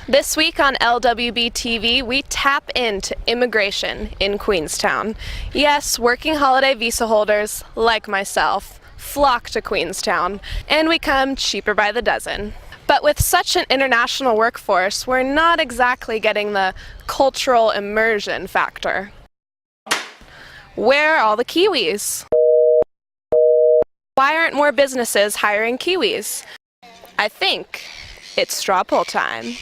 This week on LWBTV, we tap into immigration in Queenstown. Yes, working holiday visa holders, like myself, flock to Queenstown, and we come cheaper by the dozen. But with such an international workforce, we're not exactly getting the cultural immersion factor. Where are all the Kiwis? Why aren't more businesses hiring Kiwis? I think it's Strawpoll time.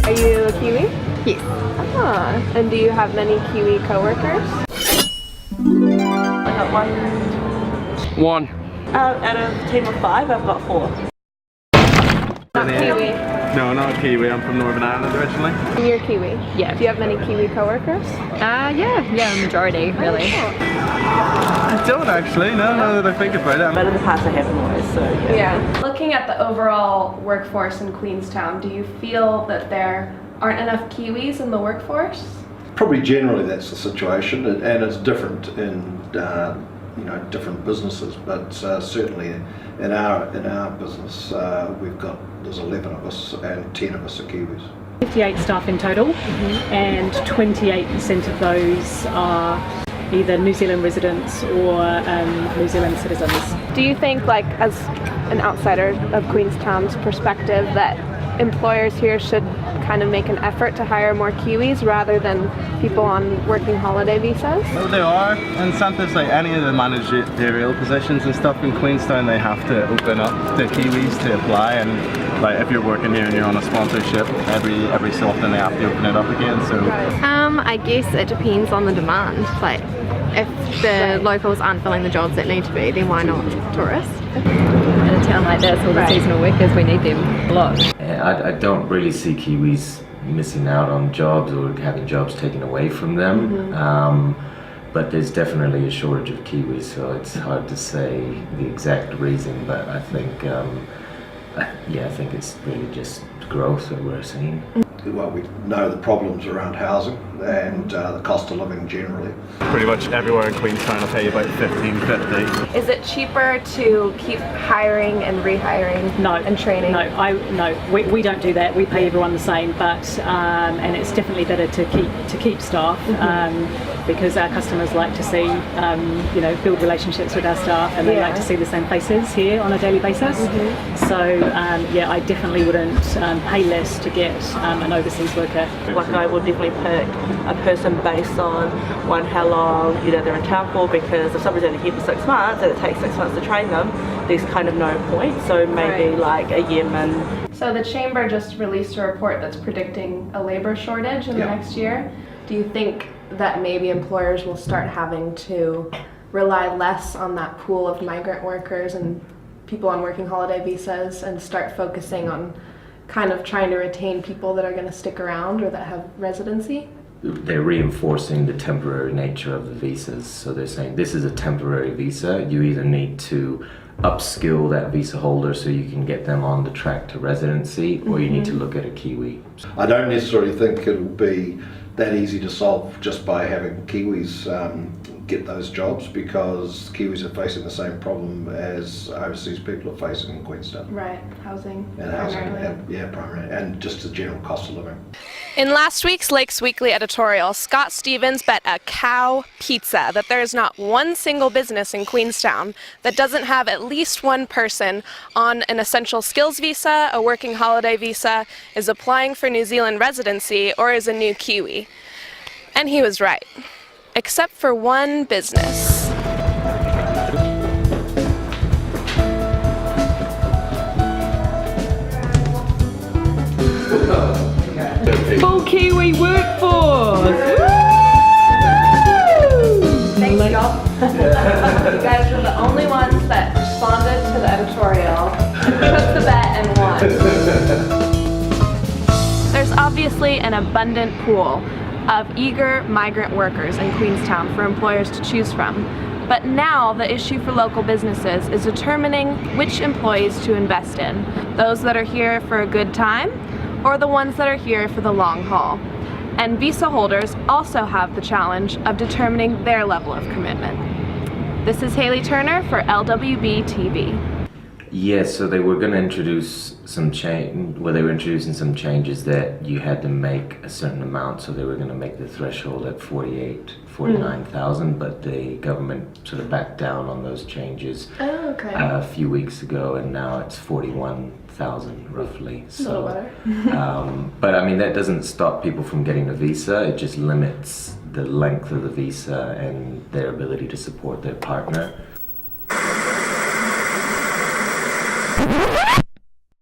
Are you a Kiwi? Yes. Ah, and do you have many Kiwi coworkers? I got one. Out of a team of 5, I've got 4. Not Kiwi. No, not a Kiwi. I'm from Northern Ireland originally. And you're Kiwi? Yeah. Do you have many Kiwi coworkers? Yeah, a majority, really. I don't actually, no, now that I think about it. But in the past I haven't always, so yeah. Looking at the overall workforce in Queenstown, do you feel that there aren't enough Kiwis in the workforce? Probably generally that's the situation, and it's different in different businesses, but certainly in our business there's 11 of us and 10 of us are Kiwis. 58 staff in total, and 28% of those are either New Zealand residents or New Zealand citizens. Do you think, like, as an outsider of Queenstown's perspective, that employers here should kind of make an effort to hire more Kiwis rather than people on working holiday visas? Well, there are incentives, like any of the managerial positions and stuff in Queenstown, they have to open up to Kiwis to apply, and like if you're working here and you're on a sponsorship, every so often they have to open it up again. So I guess it depends on the demand. Like, if the locals aren't filling the jobs that need to be, then why not tourists? In a town like this, all the seasonal workers, we need them a lot. I don't really see Kiwis missing out on jobs or having jobs taken away from them, but there's definitely a shortage of Kiwis, so it's hard to say the exact reason, but I think I think it's really just growth that we're seeing. Well, we know the problems around housing and the cost of living generally. pretty much everywhere in Queenstown will pay you about $15.50. Is it cheaper to keep hiring and rehiring and training? No, we don't do that. We pay everyone the same, but and it's definitely better to keep staff because our customers like to see build relationships with our staff, and they like to see the same faces here on a daily basis. So I definitely wouldn't pay less to get an overseas worker. Like, I would definitely pick a person based on how long they're in town for, because if somebody's only here for 6 months and it takes 6 months to train them, there's kind of no point. So maybe like a yearman. So the Chamber just released a report that's predicting a labor shortage in the next year. Do you think that maybe employers will start having to rely less on that pool of migrant workers and people on working holiday visas and start focusing on kind of trying to retain people that are going to stick around or that have residency? They're reinforcing the temporary nature of the visas. So they're saying this is a temporary visa. You either need to upskill that visa holder so you can get them on the track to residency, or you need to look at a Kiwi. I don't necessarily think it'll be that easy to solve just by having Kiwis get those jobs, because Kiwis are facing the same problem as overseas people are facing in Queenstown. Right, housing. And housing, primarily, and just the general cost of living. In last week's Lakes Weekly editorial, Scott Stevens bet a cow pizza that there is not one single business in Queenstown that doesn't have at least one person on an essential skills visa, a working holiday visa, is applying for New Zealand residency, or is a new Kiwi. And he was right. Except for one business. Full Kiwi workforce! Thanks, y'all. You guys were the only ones that responded to the editorial, took the bet, and won. There's obviously an abundant pool of eager migrant workers in Queenstown for employers to choose from. But now the issue for local businesses is determining which employees to invest in. Those that are here for a good time, or the ones that are here for the long haul. And visa holders also have the challenge of determining their level of commitment. This is Haley Turner for LWBTV. Yes, so they were going to introduce some change. Well, they were introducing some changes that you had to make a certain amount. So they were going to make the threshold at 49,000, but the government sort of backed down on those changes a few weeks ago, and now it's 41,000 roughly. So, but I mean that doesn't stop people from getting a visa. It just limits the length of the visa and their ability to support their partner.